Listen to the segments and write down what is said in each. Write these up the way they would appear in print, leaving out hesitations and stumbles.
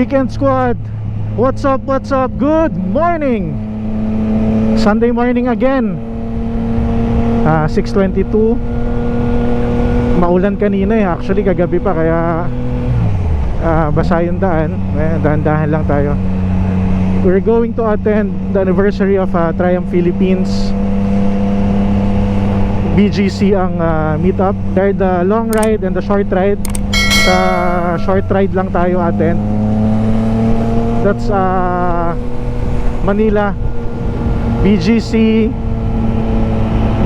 Weekend Squad, what's up, what's up? Good morning. Sunday morning again. 6:22. Maulan kanina eh, actually kagabi pa, kaya basa yung daan. Dahan-dahan lang tayo. We're going to attend the anniversary of Triumph Philippines. BGC ang meetup. There the long ride and the short ride. Sa short ride lang tayo attend. That's Manila, BGC,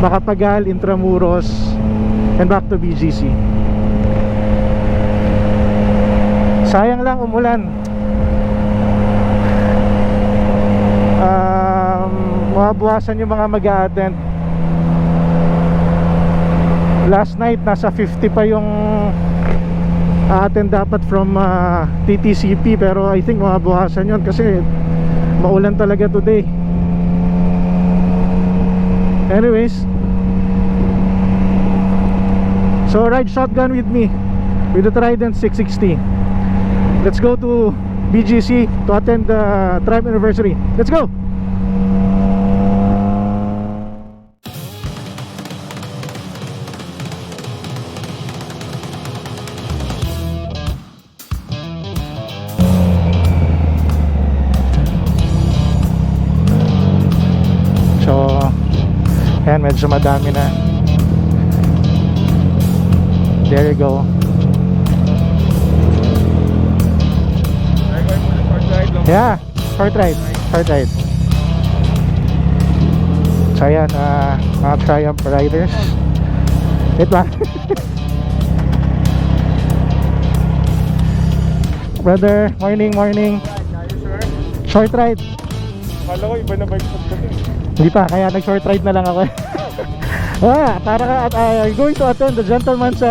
Macapagal, Intramuros, and back to BGC. Sayang lang umulan. Mabawasan yung mga mag-a-attend. Last night nasa 50 pa yung attend dapat from TTCP, pero I think mabawasan yun kasi maulan talaga today. Anyways, so ride shotgun with me with the Trident 660. Let's go to BGC to attend the Triumph anniversary. Let's go! Ayan, medyo madami na. There you go. Yeah, short ride. Short ride. So ayan, mga Triumph riders. Wait lang. Brother, morning, morning. Short ride. Kala ko iba na bike sa pagdating. Hindi pa, kaya nag-short ride na lang ako. Para going to attend the gentleman's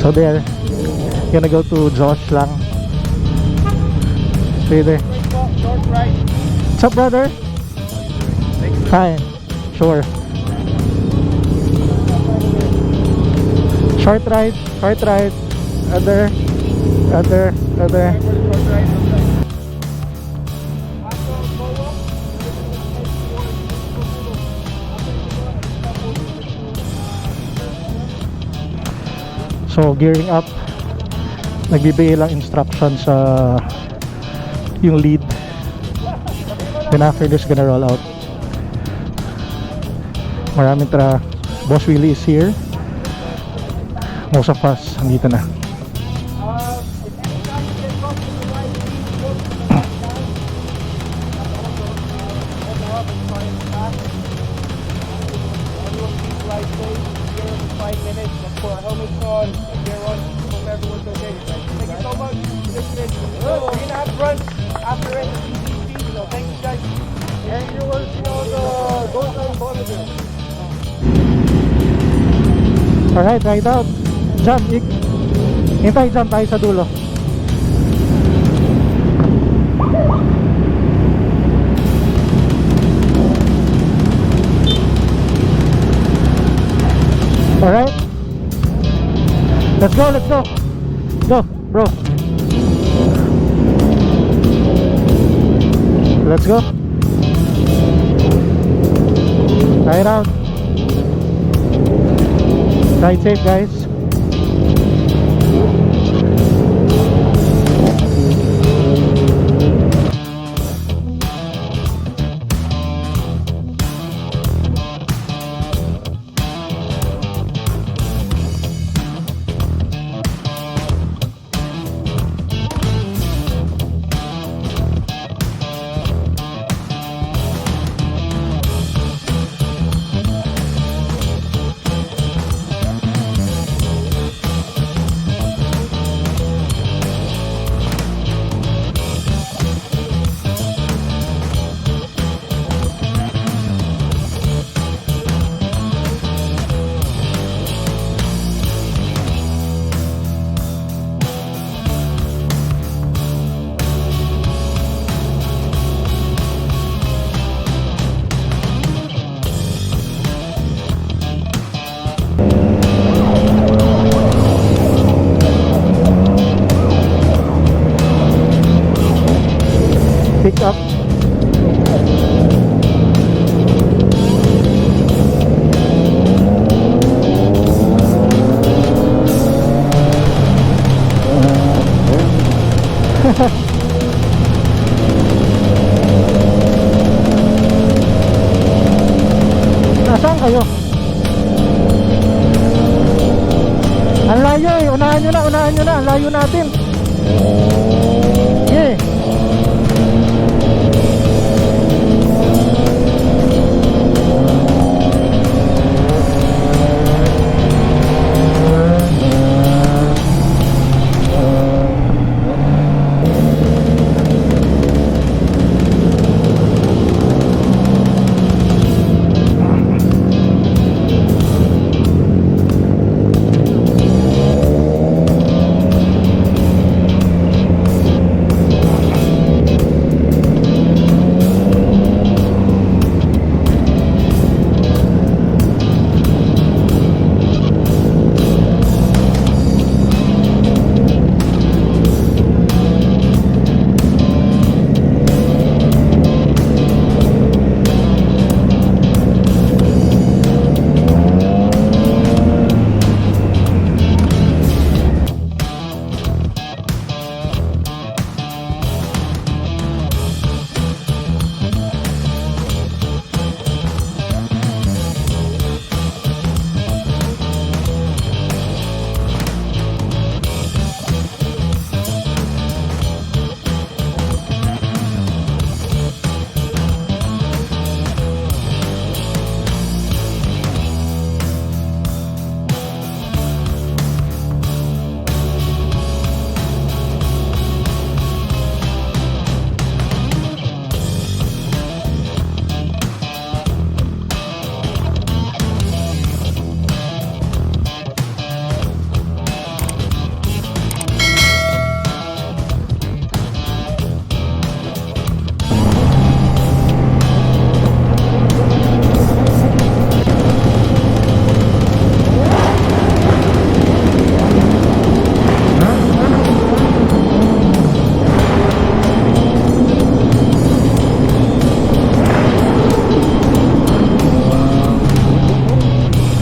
so there, gonna go to Josh lang. See there. Short ride. What's up, brother? Hi. Sure. Short ride. Other. So gearing up, nagbibigay lang instructions sa yung lead. Then after this, gonna roll out. Maraming Boss Willie is here. Most of us andito na. Alright, right out. Jump. Hintay, jump tayo sa dulo. Alright. Let's go. Go, bro. Let's go. Try it out. Ride safe, guys. Pick up. Nasaan kayo? Ang layo eh, unahan nyo na, ang layo natin. Yeah.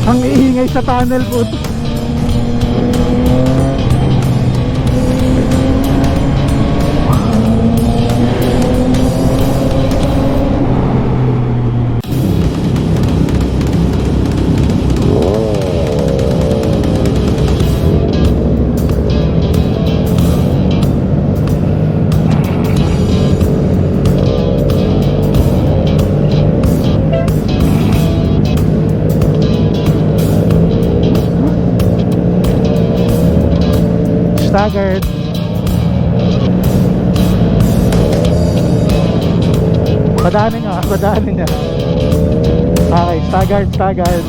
Ang iingay sa tunnel po. Staggered. Padaanin nga, padaanin nga. Okay, staggered, staggered.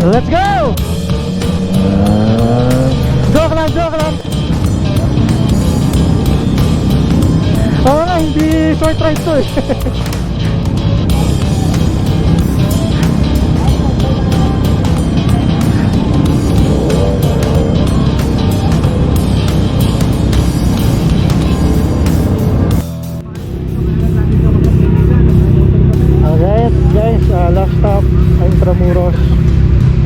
Let's go! Joke lang, joke lang. Oo nga, hindi short ride to eh. Alright guys, last stop Intramuros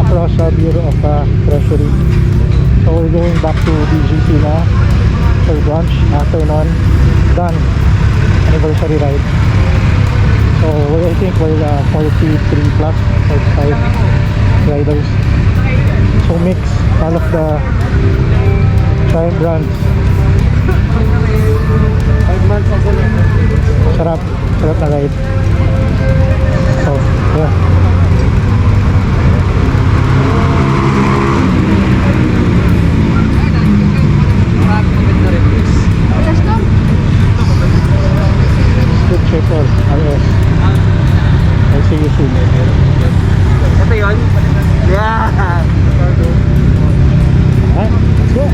across Bureau of Treasury. So we're going back to BGC na for brunch after nun. Done anniversary ride. So I think we're 43 plus 45 riders. So mix all of the Trident brands. 5 months ago. Sarap, sarap na ride. So yeah. Good triple RS. I'll see you soon. Ito yun? Yeah! Alright, let's go.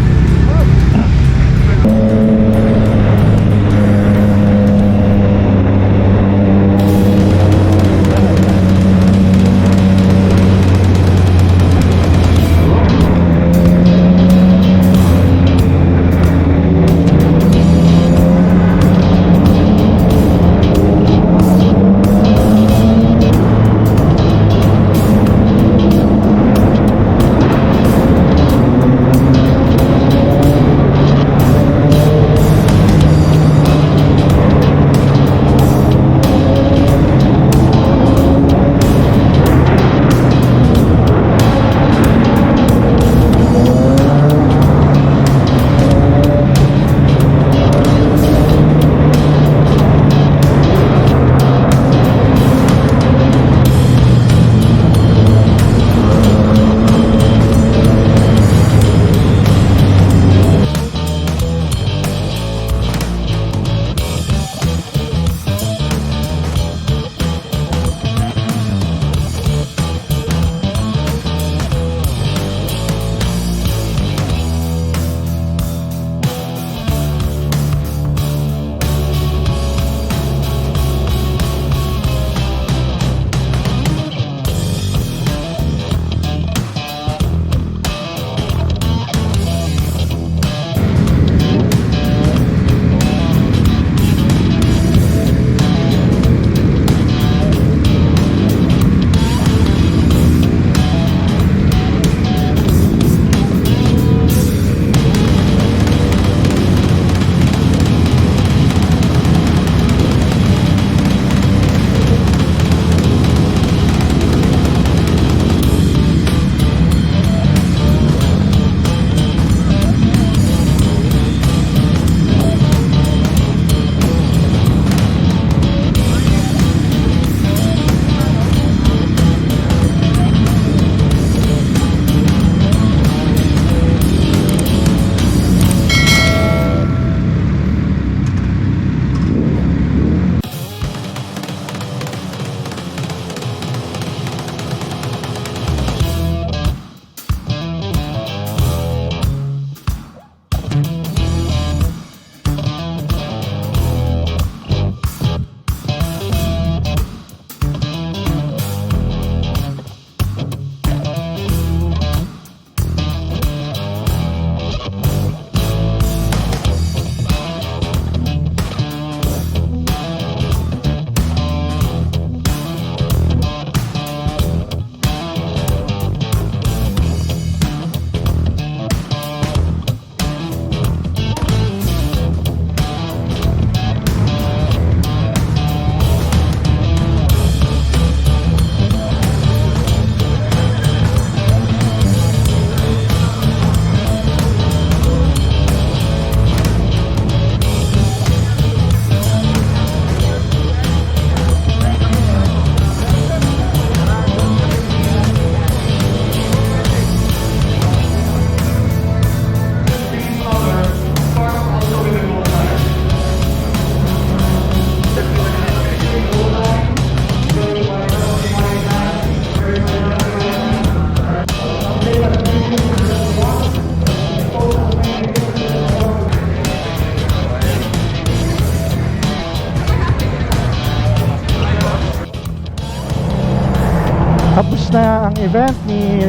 ang event ni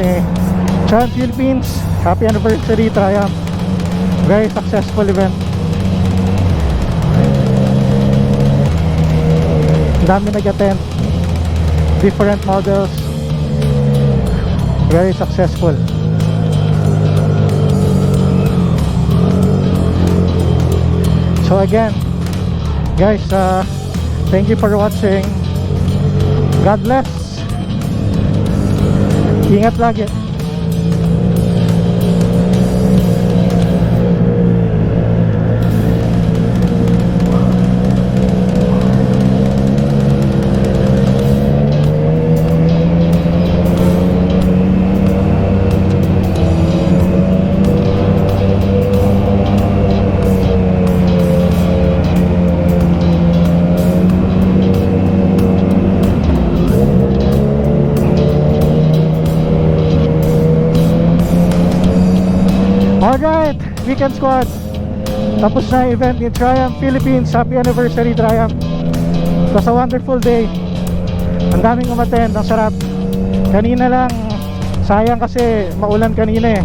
Trident Philippines. Happy anniversary Triumph. Very successful event. Dami nag-attend. Different models. Very successful. So again, guys, thank you for watching. God bless. Ingat lagi. Alright, Weekend Squad. Tapos na yung event ni Triumph Philippines. Happy anniversary Triumph. It was a wonderful day. Ang daming umattend, ang sarap. Kanina lang, sayang kasi maulan kanina eh.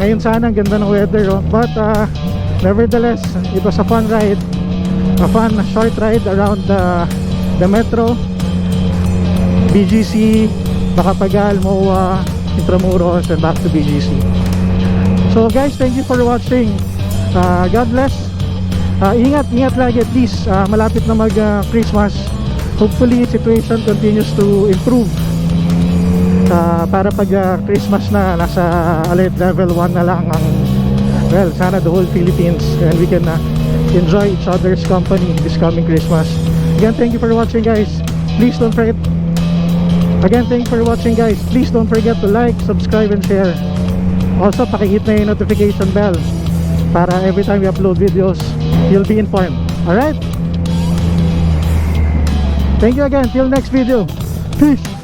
Ngayon sana ang ganda ng weather, oh. But nevertheless, it was a fun ride. A fun short ride around the metro, BGC, Bakapagal, MOA, Intramuros, and back to BGC. So guys, thank you for watching. God bless. Ingat lagi please. Malapit na mag Christmas. Hopefully situation continues to improve. Para pag Christmas na, nasa alert level 1 na lang ang, well, sana the whole Philippines, and we can enjoy each other's company this coming Christmas. Again, thank you for watching guys. Please don't forget. Again, thank you for watching guys. Please don't forget to like, subscribe, and share. Also, pakihit na yung notification bell para every time we upload videos, you'll be informed. Alright? Thank you again. Till next video. Peace!